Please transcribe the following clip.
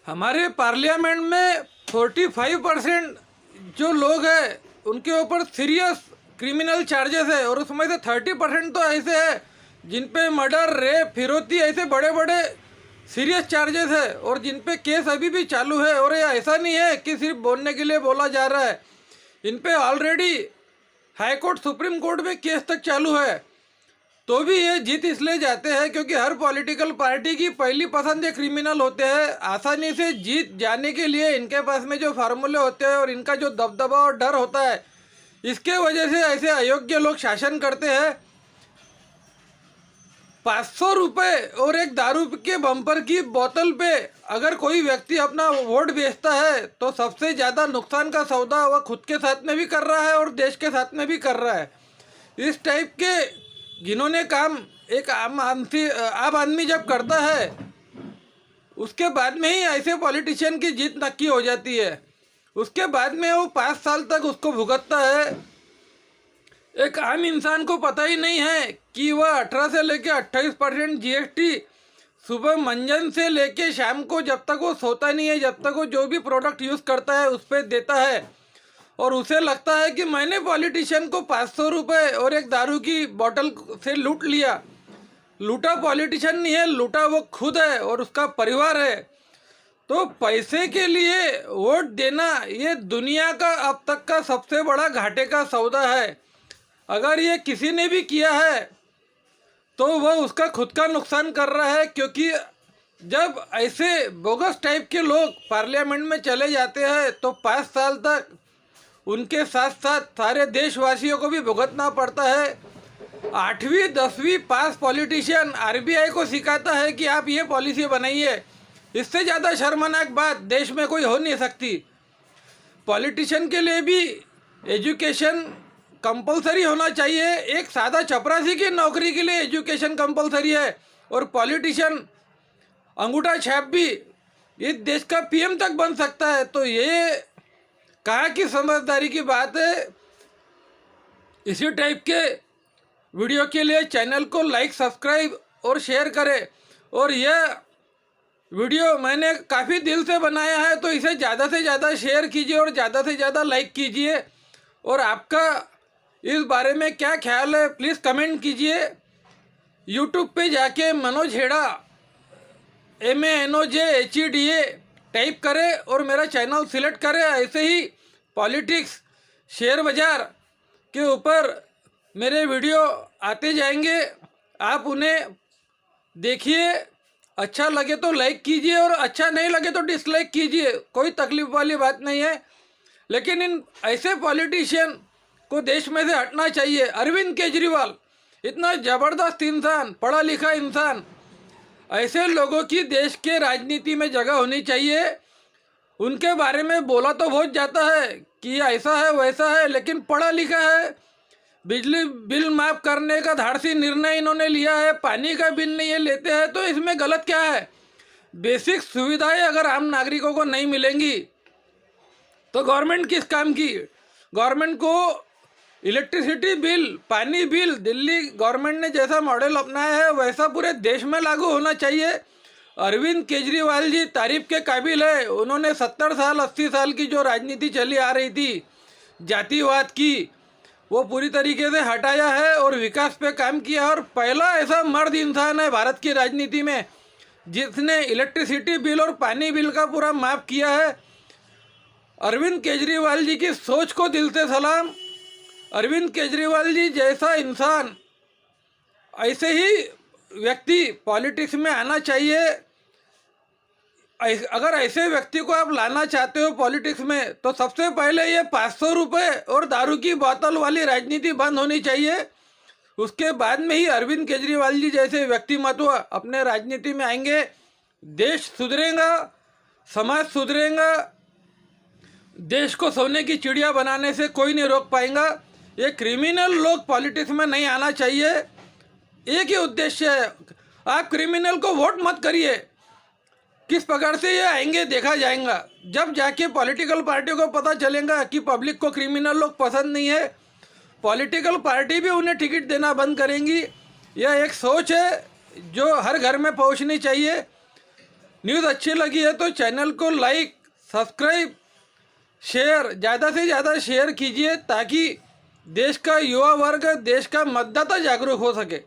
हमारे पार्लियामेंट में 45% जो लोग हैं उनके ऊपर सीरियस क्रिमिनल चार्जेस है, और उसमें से 30% तो ऐसे हैं जिन पे मर्डर, रेप, फिरौती ऐसे बड़े बड़े सीरियस चार्जेस है, और जिन पे केस अभी भी चालू है। और ये ऐसा नहीं है कि सिर्फ बोलने के लिए बोला जा रहा है, इन पे already high court, supreme court में केस तक चालू है। तो भी ये जीत इसलिए जाते हैं क्योंकि हर पॉलिटिकल पार्टी की पहली पसंद ये क्रिमिनल होते हैं। आसानी से जीत जाने के लिए इनके पास में जो फार्मूले होते हैं और इनका जो दबदबा और डर होता है, इसके वजह से ऐसे अयोग्य लोग शासन करते हैं। 500 रुपये और एक दारू के बम्पर की बोतल पे अगर कोई व्यक्ति अपना वोट बेचता है तो सबसे ज़्यादा नुकसान का सौदा वह खुद के साथ में भी कर रहा है और देश के साथ में भी कर रहा है। इस टाइप के जिन्होंने काम एक आम आदमी जब करता है, उसके बाद में ही ऐसे पॉलिटिशियन की जीत नक्की हो जाती है। उसके बाद में वो 5 साल तक उसको भुगतता है। एक आम इंसान को पता ही नहीं है कि वह 18 से लेकर 28% जीएसटी सुबह मंजन से लेके शाम को, जब तक वो सोता नहीं है, जब तक वो जो भी प्रोडक्ट यूज़ करता है उस पर देता है, और उसे लगता है कि मैंने पॉलिटिशियन को 500 रुपये और एक दारू की बोतल से लूट लिया। लूटा पॉलिटिशियन नहीं है, लूटा वो खुद है और उसका परिवार है। तो पैसे के लिए वोट देना ये दुनिया का अब तक का सबसे बड़ा घाटे का सौदा है। अगर ये किसी ने भी किया है तो वह उसका खुद का नुकसान कर रहा है, क्योंकि जब ऐसे बोगस टाइप के लोग पार्लियामेंट में चले जाते हैं तो 5 साल तक उनके साथ साथ सारे देशवासियों को भी भुगतना पड़ता है। 8वीं 10वीं पास पॉलिटिशियन आरबीआई को सिखाता है कि आप ये पॉलिसी बनाइए। इससे ज़्यादा शर्मनाक बात देश में कोई हो नहीं सकती। पॉलिटिशियन के लिए भी एजुकेशन कंपलसरी होना चाहिए। एक सादा चपरासी की नौकरी के लिए एजुकेशन कंपलसरी है, और पॉलिटिशियन अंगूठा छाप भी इस देश का पीएम तक बन सकता है। तो ये कहाँ की समझदारी की बात है। इसी टाइप के वीडियो के लिए चैनल को लाइक, सब्सक्राइब और शेयर करें। और यह वीडियो मैंने काफ़ी दिल से बनाया है, तो इसे ज़्यादा से ज़्यादा शेयर कीजिए और ज़्यादा से ज़्यादा लाइक कीजिए। और आपका इस बारे में क्या ख्याल है प्लीज़ कमेंट कीजिए। यूट्यूब पे जाके मनोज हेड़ा MANOJHEDA टाइप करें और मेरा चैनल सिलेक्ट करें। ऐसे ही पॉलिटिक्स, शेयर बाज़ार के ऊपर मेरे वीडियो आते जाएंगे, आप उन्हें देखिए। अच्छा लगे तो लाइक कीजिए और अच्छा नहीं लगे तो डिसलाइक कीजिए, कोई तकलीफ वाली बात नहीं है। लेकिन इन ऐसे पॉलिटिशियन को देश में से हटना चाहिए। अरविंद केजरीवाल इतना ज़बरदस्त इंसान, पढ़ा लिखा इंसान, ऐसे लोगों की देश के राजनीति में जगह होनी चाहिए। उनके बारे में बोला तो बहुत जाता है कि ऐसा है वैसा है, लेकिन पढ़ा लिखा है। बिजली बिल माफ़ करने का धाड़सी निर्णय इन्होंने लिया है, पानी का बिल नहीं ये लेते हैं, तो इसमें गलत क्या है। बेसिक सुविधाएं अगर आम नागरिकों को नहीं मिलेंगी तो गवर्नमेंट किस काम की। गवर्नमेंट को इलेक्ट्रिसिटी बिल, पानी बिल दिल्ली गवर्नमेंट ने जैसा मॉडल अपनाया है वैसा पूरे देश में लागू होना चाहिए। अरविंद केजरीवाल जी तारीफ के काबिल है। उन्होंने 70 साल 80 साल की जो राजनीति चली आ रही थी जातिवाद की, वो पूरी तरीके से हटाया है और विकास पे काम किया। और पहला ऐसा मर्द इंसान है भारत की राजनीति में जिसने इलेक्ट्रिसिटी बिल और पानी बिल का पूरा माफ़ किया है। अरविंद केजरीवाल जी की सोच को दिल से सलाम। अरविंद केजरीवाल जी जैसा इंसान, ऐसे ही व्यक्ति पॉलिटिक्स में आना चाहिए। अगर ऐसे व्यक्ति को आप लाना चाहते हो पॉलिटिक्स में तो सबसे पहले ये 500 रुपये और दारू की बोतल वाली राजनीति बंद होनी चाहिए। उसके बाद में ही अरविंद केजरीवाल जी जैसे व्यक्तिमत्व अपने राजनीति में आएंगे। देश सुधरेगा, समाज सुधरेगा। देश को सोने की चिड़िया बनाने से कोई नहीं रोक पाएगा। ये क्रिमिनल लोग पॉलिटिक्स में नहीं आना चाहिए। एक ही उद्देश्य है, आप क्रिमिनल को वोट मत करिए। किस प्रकार से ये आएंगे देखा जाएगा। जब जाके पॉलिटिकल पार्टियों को पता चलेगा कि पब्लिक को क्रिमिनल लोग पसंद नहीं है, पॉलिटिकल पार्टी भी उन्हें टिकट देना बंद करेंगी। यह एक सोच है जो हर घर में पहुंचनी चाहिए। न्यूज़ अच्छी लगी है तो चैनल को लाइक, सब्सक्राइब, शेयर, ज़्यादा से ज़्यादा शेयर कीजिए ताकि देश का युवा वर्ग, देश का मतदाता जागरूक हो सके।